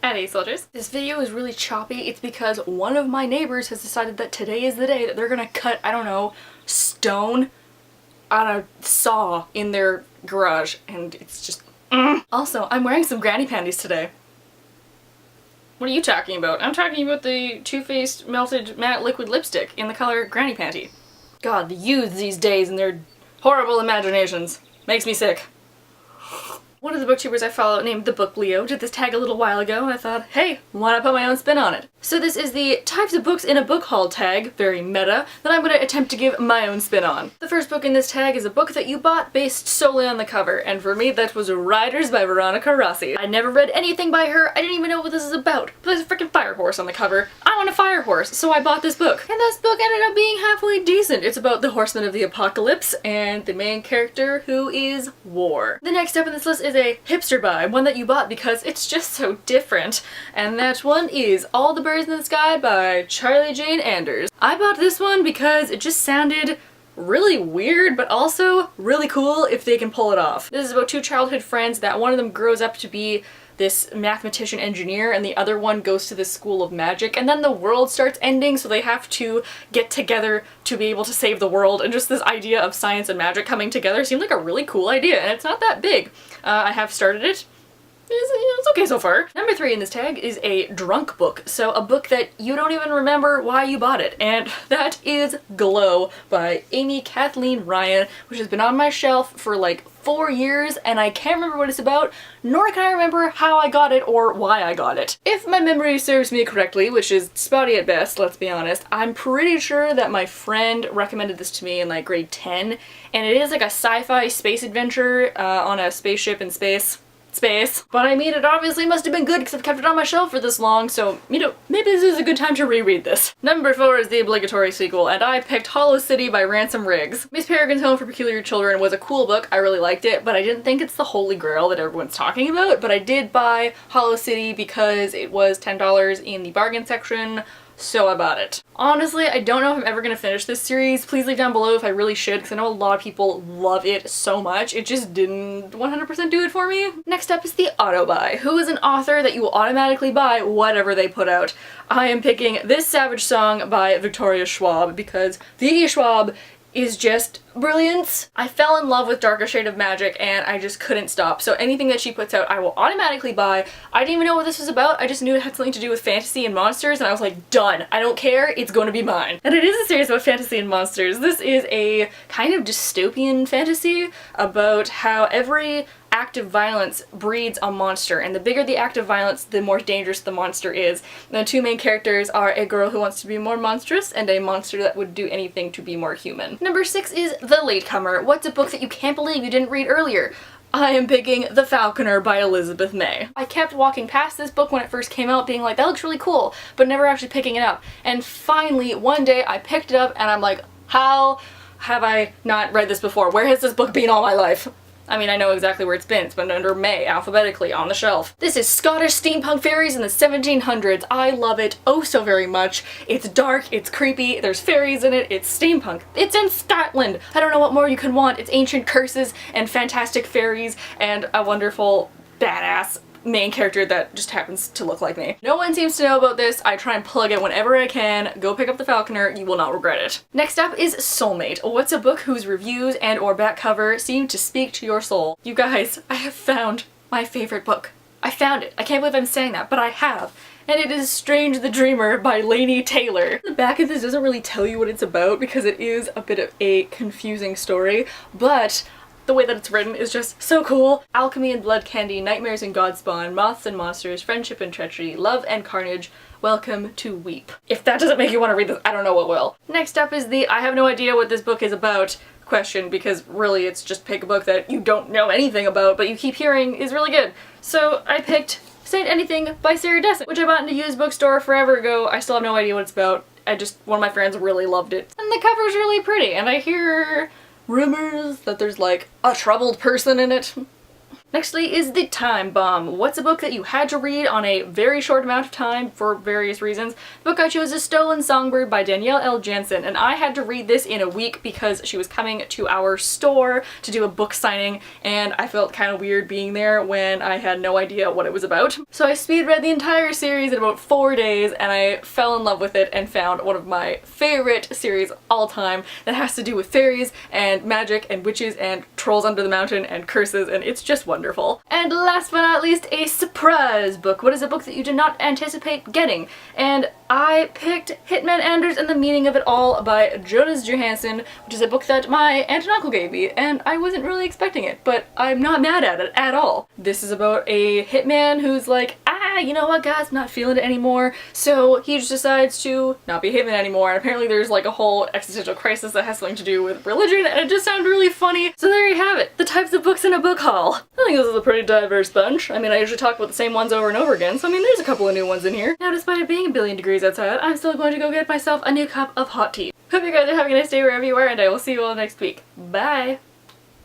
Howdy, soldiers. This video is really choppy. It's because one of my neighbors has decided that today is the day that they're gonna cut, I don't know, stone on a saw in their garage, and it's just Also, I'm wearing some granny panties today. What are you talking about? I'm talking about the Too Faced melted matte liquid lipstick in the color granny panty. God, the youths these days and their horrible imaginations. Makes me sick. One of the booktubers I follow named TheBookLeo did this tag a little while ago, and I thought, hey, why not put my own spin on it? So this is the types of books in a book haul tag, very meta, that I'm going to attempt to give my own spin on. The first book in this tag is a book that you bought based solely on the cover, and for me that was Riders by Veronica Rossi. I never read anything by her, I didn't even know what this is about, but there's a freaking fire horse on the cover. I want a fire horse, so I bought this book. And this book ended up being halfway decent. It's about the horsemen of the apocalypse, and the main character who is War. The next up in this list is a hipster buy, one that you bought because it's just so different, and that one is All the Birds in the Sky by Charlie Jane Anders. I bought this one because it just sounded really weird, but also really cool if they can pull it off. This is about two childhood friends that one of them grows up to be this mathematician engineer and the other one goes to this school of magic, and then the world starts ending, so they have to get together to be able to save the world, and just this idea of science and magic coming together seemed like a really cool idea, and it's not that big. I have started it. It's okay so far. Number 3 in this tag is a drunk book, so a book that you don't even remember why you bought it, and that is Glow by Amy Kathleen Ryan, which has been on my shelf for like 4 years, and I can't remember what it's about, nor can I remember how I got it or why I got it. If my memory serves me correctly, which is spotty at best, let's be honest, I'm pretty sure that my friend recommended this to me in like grade 10, and it is like a sci-fi space adventure on a spaceship in space. But I mean, it obviously must have been good because I've kept it on my shelf for this long, so, you know, maybe this is a good time to reread this. Number 4 is the obligatory sequel, and I picked Hollow City by Ransom Riggs. Miss Peregrine's Home for Peculiar Children was a cool book, I really liked it, but I didn't think it's the holy grail that everyone's talking about, but I did buy Hollow City because it was $10 in the bargain section, so I bought it. Honestly, I don't know if I'm ever gonna finish this series. Please leave down below if I really should, because I know a lot of people love it so much. It just didn't 100% do it for me. Next up is the auto buy. Who is an author that you will automatically buy whatever they put out? I am picking This Savage Song by Victoria Schwab because V.E. Schwab is just brilliant. I fell in love with Darker Shade of Magic and I just couldn't stop. So anything that she puts out I will automatically buy. I didn't even know what this was about. I just knew it had something to do with fantasy and monsters and I was like, done. I don't care. It's going to be mine. And it is a series about fantasy and monsters. This is a kind of dystopian fantasy about how every act of violence breeds a monster, and the bigger the act of violence, the more dangerous the monster is. And the two main characters are a girl who wants to be more monstrous and a monster that would do anything to be more human. Number 6 is The Latecomer. What's a book that you can't believe you didn't read earlier? I am picking The Falconer by Elizabeth May. I kept walking past this book when it first came out being like, that looks really cool, but never actually picking it up. And finally, one day I picked it up and I'm like, how have I not read this before? Where has this book been all my life? I mean, I know exactly where it's been. It's been under May, alphabetically, on the shelf. This is Scottish steampunk fairies in the 1700s. I love it oh so very much. It's dark, it's creepy, there's fairies in it, it's steampunk. It's in Scotland! I don't know what more you can want. It's ancient curses and fantastic fairies and a wonderful, badass main character that just happens to look like me. No one seems to know about this. I try and plug it whenever I can. Go pick up The Falconer, you will not regret it. Next up is Soulmate. What's a book whose reviews and or back cover seem to speak to your soul? You guys, I have found my favorite book. I found it. I can't believe I'm saying that, but I have. And it is Strange the Dreamer by Laini Taylor. The back of this doesn't really tell you what it's about because it is a bit of a confusing story, but the way that it's written is just so cool. Alchemy and blood candy, nightmares and godspawn, moths and monsters, friendship and treachery, love and carnage, welcome to Weep. If that doesn't make you want to read this, I don't know what will. Next up is the I have no idea what this book is about question, because really it's just pick a book that you don't know anything about but you keep hearing is really good. So I picked Saint Anything by Sarah Dessen, which I bought in a used bookstore forever ago. I still have no idea what it's about. One of my friends really loved it. And the cover's really pretty, and I hear rumors that there's like a troubled person in it. Nextly is the Timebomb. What's a book that you had to read on a very short amount of time for various reasons? The book I chose is Stolen Songbird by Danielle L. Jansen, and I had to read this in a week because she was coming to our store to do a book signing, and I felt kind of weird being there when I had no idea what it was about. So I speed read the entire series in about 4 days, and I fell in love with it and found one of my favorite series of all time that has to do with fairies and magic and witches and trolls under the mountain and curses, and it's just wonderful. And last but not least, a surprise book. What is a book that you did not anticipate getting? And I picked Hitman Anders and the Meaning of It All by Jonas Johansson, which is a book that my aunt and uncle gave me, and I wasn't really expecting it, but I'm not mad at it at all. This is about a hitman who's like, you know what guys, I'm not feeling it anymore, so he just decides to not be a hitman anymore, and apparently there's like a whole existential crisis that has something to do with religion, and it just sounded really funny. So there you have it, the types of books in a book haul. I think this is a pretty diverse bunch. I mean, I usually talk about the same ones over and over again, so I mean there's a couple of new ones in here. Now despite it being a billion degrees outside, I'm still going to go get myself a new cup of hot tea. Hope you guys are having a nice day wherever you are, and I will see you all next week. Bye!